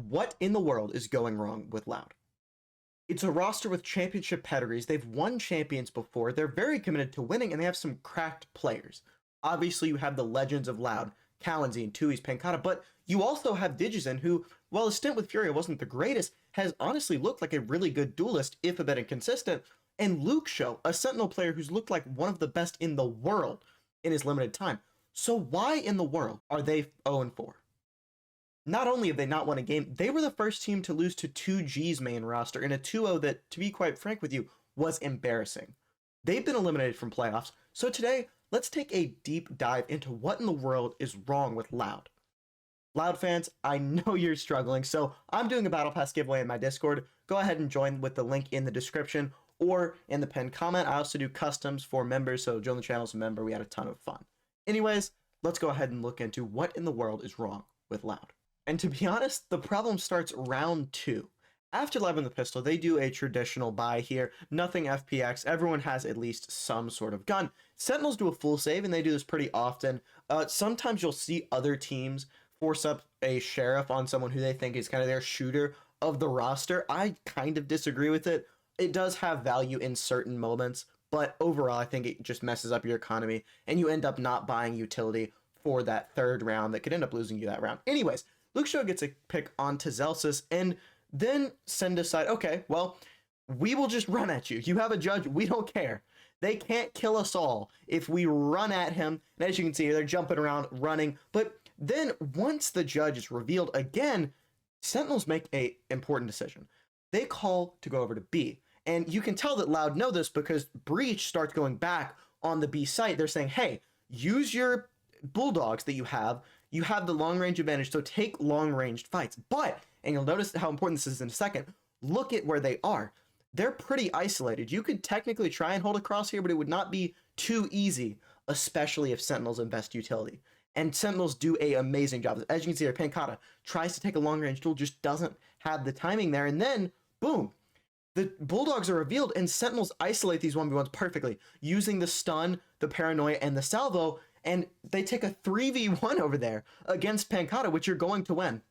what in the world is going wrong with Loud? It's a roster with championship pedigrees. They've won champions before. They're very committed to winning, and they have some cracked players. Obviously, you have the legends of Loud, Kalenzi, Tui's, Pankata, but you also have Digizen, who, while his stint with Furia wasn't the greatest, has honestly looked like a really good duelist, if a bit inconsistent. And Luke Show, a Sentinel player who's looked like one of the best in the world in his limited time. So why in the world are they 0-4? Not only have they not won a game, they were the first team to lose to 2G's main roster in a 2-0 that, to be quite frank with you, was embarrassing. They've been eliminated from playoffs, so today, let's take a deep dive into what in the world is wrong with Loud. Loud fans, I know you're struggling, so I'm doing a Battle Pass giveaway in my Discord. Go ahead and join with the link in the description or in the pinned comment. I also do customs for members, so join the channel as a member. We had a ton of fun. Anyways, let's go ahead and look into what in the world is wrong with Loud. And to be honest, the problem starts round 2. After Live on the Pistol, they do a traditional buy here. Nothing FPX. Everyone has at least some sort of gun. Sentinels do a full save, and they do this pretty often. Sometimes you'll see other teams force up a Sheriff on someone who they think is kind of their shooter of the roster. I kind of disagree with it. It does have value in certain moments, but overall, I think it just messes up your economy, and you end up not buying utility for that third round that could end up losing you that round. Anyways, Luke Show gets a pick onto Zelsis, and then Sen decide, okay, well, we will just run at you. You have a judge. We don't care. They can't kill us all if we run at him. And as you can see, they're jumping around, running. But then once the judge is revealed again, Sentinels make a important decision. They call to go over to B. And you can tell that Loud know this because Breach starts going back on the B site. They're saying, hey, use your bulldogs that you have. You have the long range advantage, so take long ranged fights. But, and you'll notice how important this is in a second, look at where they are. They're pretty isolated. You could technically try and hold a crosshair, but it would not be too easy, especially if Sentinels invest utility. And Sentinels do an amazing job. As you can see here, Pankata tries to take a long range duel, just doesn't have the timing there. And then, boom, the Bulldogs are revealed, and Sentinels isolate these 1v1s perfectly, using the stun, the paranoia, and the salvo. And they take a 3v1 over there against Pankata, which you're going to win.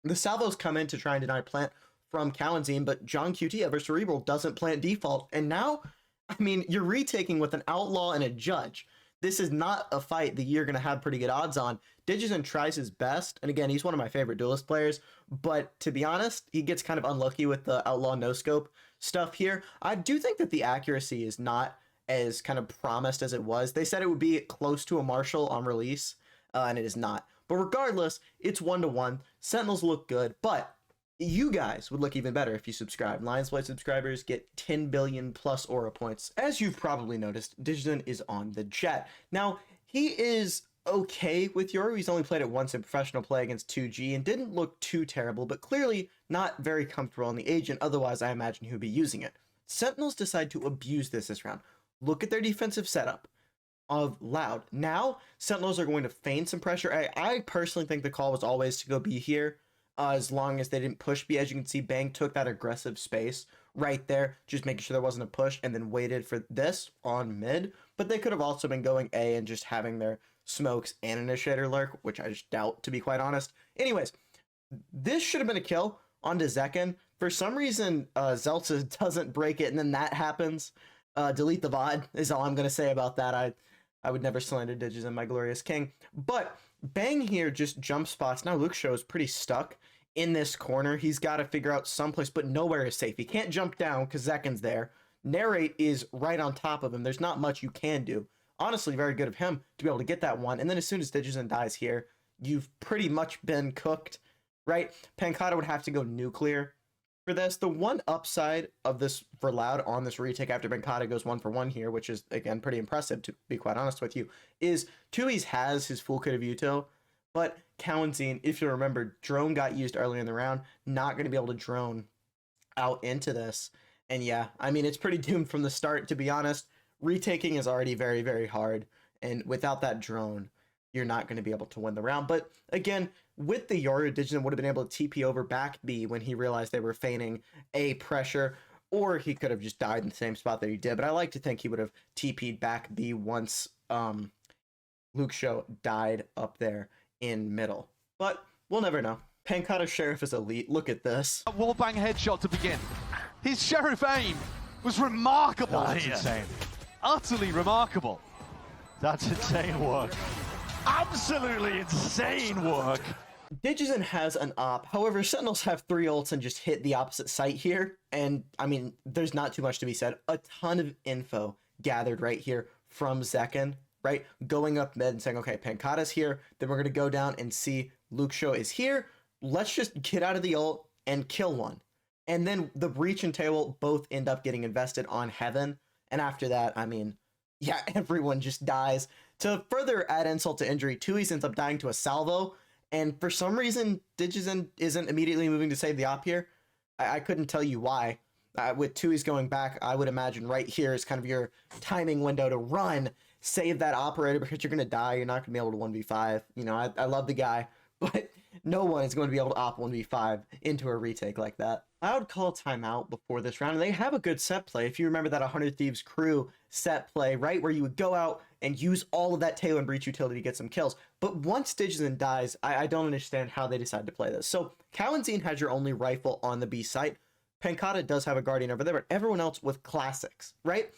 The salvos come in to try and deny plant from Kalenzi, but John QT over Cerebral doesn't plant default. And now, I mean, you're retaking with an outlaw and a judge. This is not a fight that you're going to have pretty good odds on. Digizen tries his best, and again, he's one of my favorite duelist players, but to be honest, he gets kind of unlucky with the outlaw no-scope stuff here. I do think that the accuracy is not as kind of promised as it was. They said it would be close to a Marshall on release, and it is not. But regardless, it's 1-1. Sentinels look good, but you guys would look even better if you subscribe. Lionzblade subscribers get 10 billion plus aura points. As you've probably noticed, Digizen is on the jet. Now, he is okay with Yoru. He's only played it once in professional play against 2G and didn't look too terrible, but clearly not very comfortable on the agent. Otherwise, I imagine he would be using it. Sentinels decide to abuse this round. Look at their defensive setup of Loud. Now, Sentinels are going to feign some pressure. I personally think the call was always to go B here, as long as they didn't push B. As you can see, Bang took that aggressive space right there, just making sure there wasn't a push, and then waited for this on mid. But they could have also been going A and just having their smokes and initiator lurk, which I just doubt, to be quite honest. Anyways, this should have been a kill onto Zekken. For some reason, Zeltsa doesn't break it, and then that happens. Delete the VOD is all I'm going to say about that. I would never slander Digizen, my glorious king. But Bang here just jump spots. Now Luke Show is pretty stuck in this corner. He's got to figure out someplace, but nowhere is safe. He can't jump down because Zekken's there. Narrate is right on top of him. There's not much you can do. Honestly, very good of him to be able to get that one. And then as soon as Digizen dies here, you've pretty much been cooked, right? Pankata would have to go nuclear for this. The one upside of this for Loud on this retake after Pankata goes 1-for-1 here, which is, again, pretty impressive, to be quite honest with you, is Tui's has his full kit of util, but Kalenzi, if you remember, drone got used earlier in the round, not going to be able to drone out into this. And yeah, I mean, it's pretty doomed from the start, to be honest. Retaking is already very, very hard, and without that drone, you're not going to be able to win the round. But again, with the Yoru, Digizen would have been able to TP over back B when he realized they were feigning A pressure, or he could have just died in the same spot that he did. But I like to think he would have TP'd back B once Luke Show died up there in middle. But we'll never know. Pankata Sheriff is elite. Look at this. A wallbang headshot to begin. His Sheriff aim was remarkable. That's insane. Utterly remarkable. That's insane work. Absolutely insane work. Digizen has an op. However, Sentinels have 3 ults and just hit the opposite site here. And, I mean, there's not too much to be said. A ton of info gathered right here from Zekken, right? Going up mid and saying, okay, Pankata's here. Then we're going to go down and see Luxio is here. Let's just get out of the ult and kill one. And then the Breach and Table both end up getting invested on Heaven. And after that, I mean, yeah, everyone just dies. To further add insult to injury, Tui's ends up dying to a salvo. And for some reason, Digizen isn't immediately moving to save the op here. I couldn't tell you why. With Tui's going back, I would imagine right here is kind of your timing window to run, save that operator because you're going to die. You're not going to be able to 1v5. You know, I love the guy, but no one is going to be able to op 1v5 into a retake like that. I would call a timeout before this round, and they have a good set play. If you remember that 100 Thieves crew set play, right, where you would go out and use all of that Tail and Breach utility to get some kills. But once Digizen dies, I don't understand how they decide to play this. So Kalen'Zine has your only rifle on the B site. Pankata does have a Guardian over there, but everyone else with classics, right?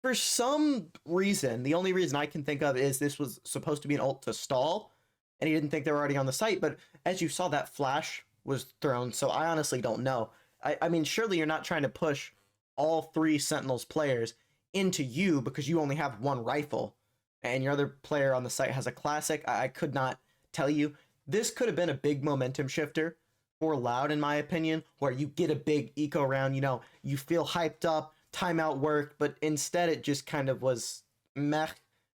For some reason, the only reason I can think of is this was supposed to be an ult to stall, and he didn't think they were already on the site, but as you saw, that flash was thrown, so I honestly don't know. I mean, surely you're not trying to push all 3 Sentinels players into you because you only have 1 rifle, and your other player on the site has a classic. I could not tell you. This could have been a big momentum shifter for Loud, in my opinion, where you get a big eco round, you know, you feel hyped up, timeout worked, but instead it just kind of was meh,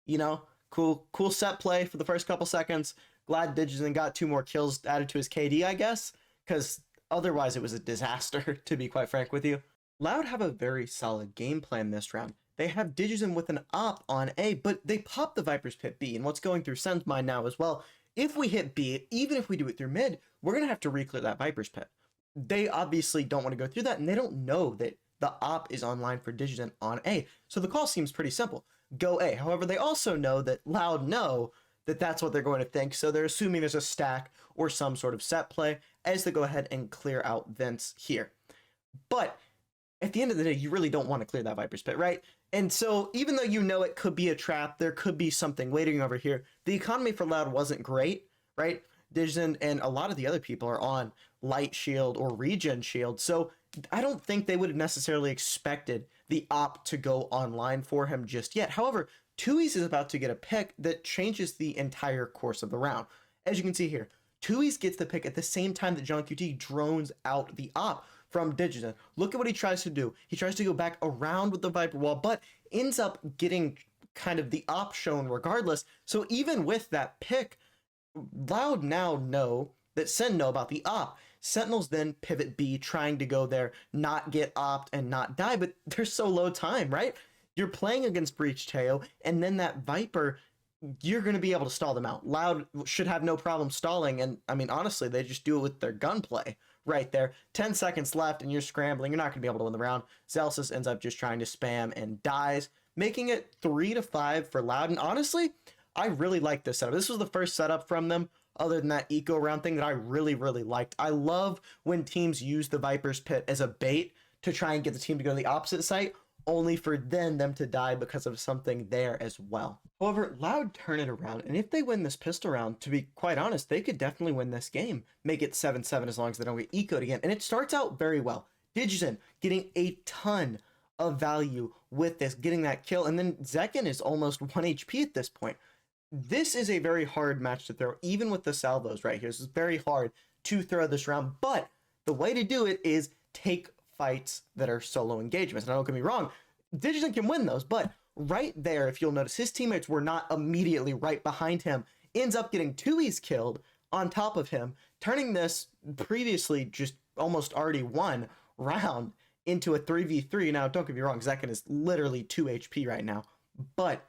you know, cool set play for the first couple seconds. Glad Digizen got 2 more kills added to his KD, I guess, because otherwise it was a disaster, to be quite frank with you. Loud have a very solid game plan this round. They have Digizen with an op on A, but they pop the Viper's Pit B, and what's going through Sen's mind now as well, if we hit B, even if we do it through mid, we're going to have to re-clear that Viper's Pit. They obviously don't want to go through that, and they don't know that the op is online for Digizen on A. So the call seems pretty simple. Go A. However, they also know that Loud know that that's what they're going to think, so they're assuming there's a stack or some sort of set play as they go ahead and clear out vents here. But at the end of the day, you really don't want to clear that Viper's Pit, right? And so even though you know it could be a trap, there could be something waiting over here, the economy for Loud wasn't great, right? Digizen and a lot of the other people are on Light Shield or Regen Shield, so I don't think they would have necessarily expected the op to go online for him just yet. However, Tui's is about to get a pick that changes the entire course of the round. As you can see here, Tui's gets the pick at the same time that John QT drones out the op from Digizen. Look at what he tries to do. He tries to go back around with the Viper Wall, but ends up getting kind of the op shown regardless. So even with that pick, Loud now know that Sen know about the op. Sentinels then pivot B, trying to go there, not get opt and not die, but they're so low time, right? You're playing against Breach Teo, and then that Viper, you're going to be able to stall them out. Loud should have no problem stalling, and I mean, honestly, they just do it with their gunplay right there. 10 seconds left, and you're scrambling. You're not going to be able to win the round. Zelsis ends up just trying to spam and dies, making it 3-5 for Loud, and honestly, I really like this setup. This was the first setup from them, other than that eco round thing, that I really, really liked. I love when teams use the Viper's Pit as a bait to try and get the team to go to the opposite site, only for then them to die because of something there as well. However, Loud turn it around, and if they win this pistol round, to be quite honest, they could definitely win this game. Make it 7-7 as long as they don't get ecoed again. And it starts out very well. Digizen getting a ton of value with this, getting that kill, and then Zekken is almost 1 HP at this point. This is a very hard match to throw, even with the salvos right here. This is very hard to throw this round, but the way to do it is take fights that are solo engagements. Now, don't get me wrong, Digizen can win those, but right there, if you'll notice, his teammates were not immediately right behind him. Ends up getting Tui's killed on top of him, turning this previously just almost already won round into a 3v3. Now, don't get me wrong, Zekken is literally 2 HP right now, but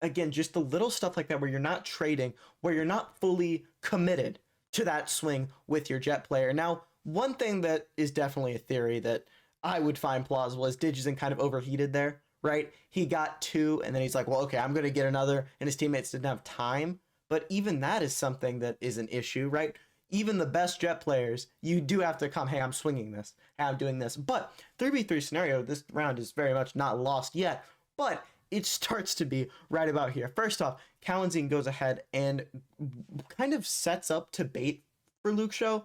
again, just the little stuff like that where you're not trading, where you're not fully committed to that swing with your Jet player. Now, one thing that is definitely a theory that I would find plausible is Digizen kind of overheated there, right? He got 2, and then he's like, well, okay, I'm going to get another, and his teammates didn't have time. But even that is something that is an issue, right? even the best Jet players, you do have to come, hey, I'm swinging this, hey, I'm doing this. But 3v3 scenario, this round is very much not lost yet, but it starts to be right about here. First off, Kalenzine goes ahead and kind of sets up to bait for Luxio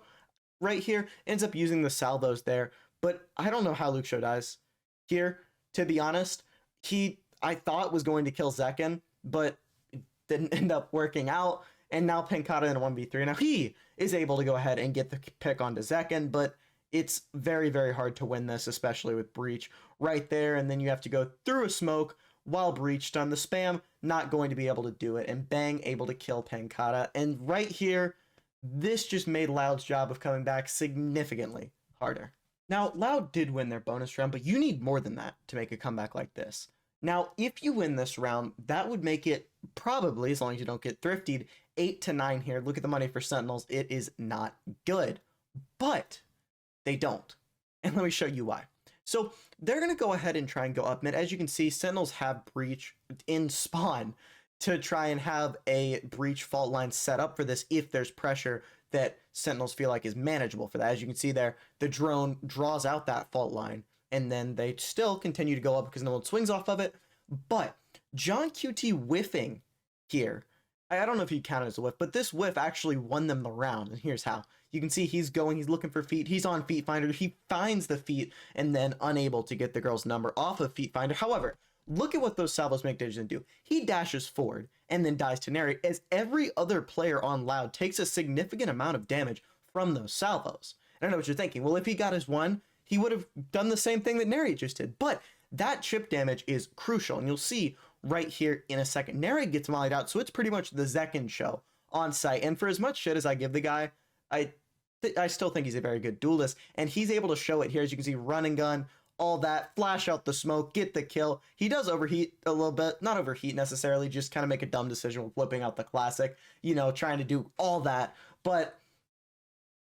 right here, ends up using the salvos there, but I don't know how Luxio dies here, to be honest. I thought was going to kill Zekken, but it didn't end up working out, and now Pankata in a 1v3. Now he is able to go ahead and get the pick onto Zekken, but it's very, very hard to win this, especially with Breach right there, and then you have to go through a smoke while Breach done the spam, not going to be able to do it, and Bang able to kill Pankata. And right here, this just made Loud's job of coming back significantly harder. Now, Loud did win their bonus round, but you need more than that to make a comeback like this. Now, if you win this round, that would make it probably, as long as you don't get thriftied, 8-9 here. Look at the money for Sentinels. It is not good, but they don't. And let me show you why. So they're going to go ahead and try and go up mid. As you can see, Sentinels have Breach in spawn to try and have a Breach fault line set up for this if there's pressure that Sentinels feel like is manageable for that. As you can see there, the drone draws out that fault line, and then they still continue to go up because no one swings off of it. But John QT whiffing here, I don't know if you count it as a whiff, but this whiff actually won them the round, and here's how. You can see he's looking for feet, he's on Feet Finder, he finds the feet, and then unable to get the girl's number off of Feet Finder. However, look at what those salvos make Digizen do. He dashes forward and then dies to Neri, as every other player on Loud takes a significant amount of damage from those salvos. And I know what you're thinking, well, if he got his one, he would have done the same thing that Neri just did, but that chip damage is crucial, and you'll see right here in a second. Neri gets mollied out, so it's pretty much the Zekken show on site, and for as much shit as I give the guy, I still think he's a very good duelist, and he's able to show it here. As you can see, run and gun, all that, flash out the smoke, get the kill. He does overheat a little bit, not overheat necessarily, just kind of make a dumb decision with whipping out the classic, you know, trying to do all that. But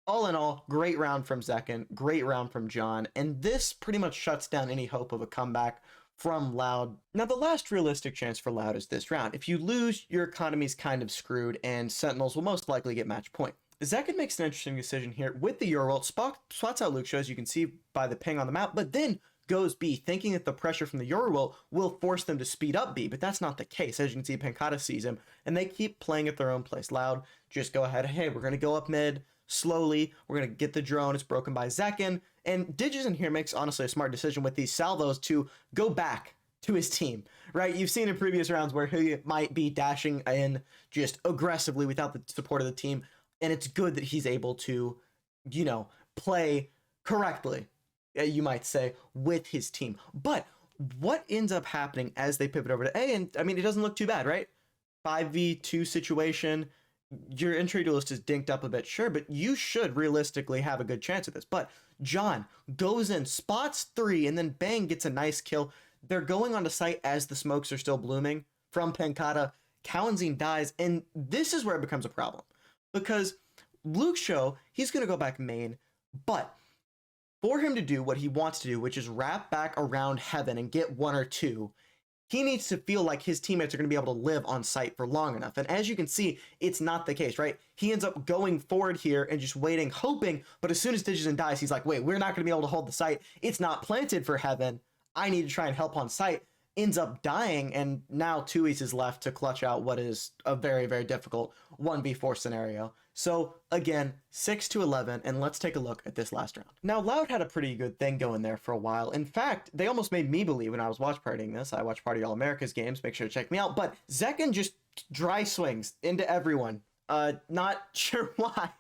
all in all, great round from Zekken, great round from John, and this pretty much shuts down any hope of a comeback from Loud. Now, the last realistic chance for Loud is this round. If you lose, your economy's kind of screwed, and Sentinels will most likely get match point. Zekken makes an interesting decision here with the Euro, spots out Luxio, as you can see by the ping on the map, but then goes B, thinking that the pressure from the Euro will force them to speed up B, but that's not the case. As you can see, Pankata sees him, and they keep playing at their own place. Loud just go ahead, hey, we're going to go up mid, slowly, we're going to get the drone, it's broken by Zekken, and Digizen here makes, honestly, a smart decision with these salvos to go back to his team, right? You've seen in previous rounds where he might be dashing in just aggressively without the support of the team, and it's good that he's able to, you know, play correctly, you might say, with his team. But what ends up happening as they pivot over to A, and I mean, it doesn't look too bad, right? 5v2 situation, your entry duelist is dinked up a bit, sure, but you should realistically have a good chance at this. But John goes in, spots 3, and then Bang gets a nice kill. They're going onto site as the smokes are still blooming from Pankata. Kalenzine dies, and this is where it becomes a problem. Because Luxio, he's going to go back main, but for him to do what he wants to do, which is wrap back around Heaven and get 1 or 2, he needs to feel like his teammates are going to be able to live on site for long enough. And as you can see, it's not the case, right? He ends up going forward here and just waiting, hoping, but as soon as Digizen dies, he's like, wait, we're not going to be able to hold the site. It's not planted for Heaven. I need to try and help on site. Ends up dying, and now 2East is left to clutch out what is a very, very difficult 1v4 scenario. So again, 6-11, and let's take a look at this last round. Now, Loud had a pretty good thing going there for a while. In fact, they almost made me believe when I was watch partying this. I watch Party All America's games, make sure to check me out. But Zekken just dry swings into everyone. Not sure why,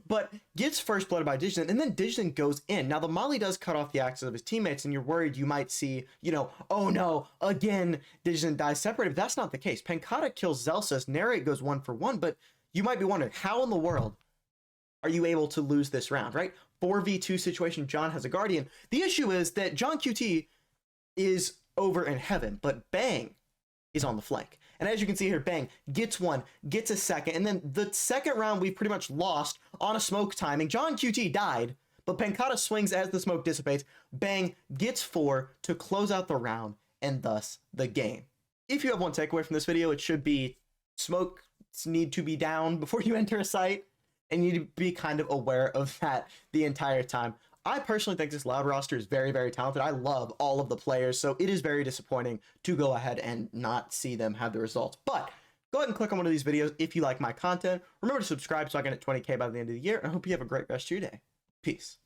but gets first blooded by Digizen, and then Digizen goes in. Now, the molly does cut off the access of his teammates, and you're worried you might see, you know, oh no, again, Digizen dies separated, but that's not the case. Pankata kills Zelsis, Narrate goes 1 for 1, but you might be wondering, how in the world are you able to lose this round, right? 4v2 situation, John has a Guardian. The issue is that John QT is over in Heaven, but Bang is on the flank. And as you can see here, Bang gets 1, gets a second, and then the second round we pretty much lost on a smoke timing. John QT died, but Pankata swings as the smoke dissipates. Bang gets 4 to close out the round, and thus the game. If you have one takeaway from this video, it should be smokes need to be down before you enter a site. And you need to be kind of aware of that the entire time. I personally think this Loud roster is very, very talented. I love all of the players, so it is very disappointing to go ahead and not see them have the results. But go ahead and click on one of these videos if you like my content. Remember to subscribe so I can hit 20K by the end of the year, and I hope you have a great rest of your day. Peace.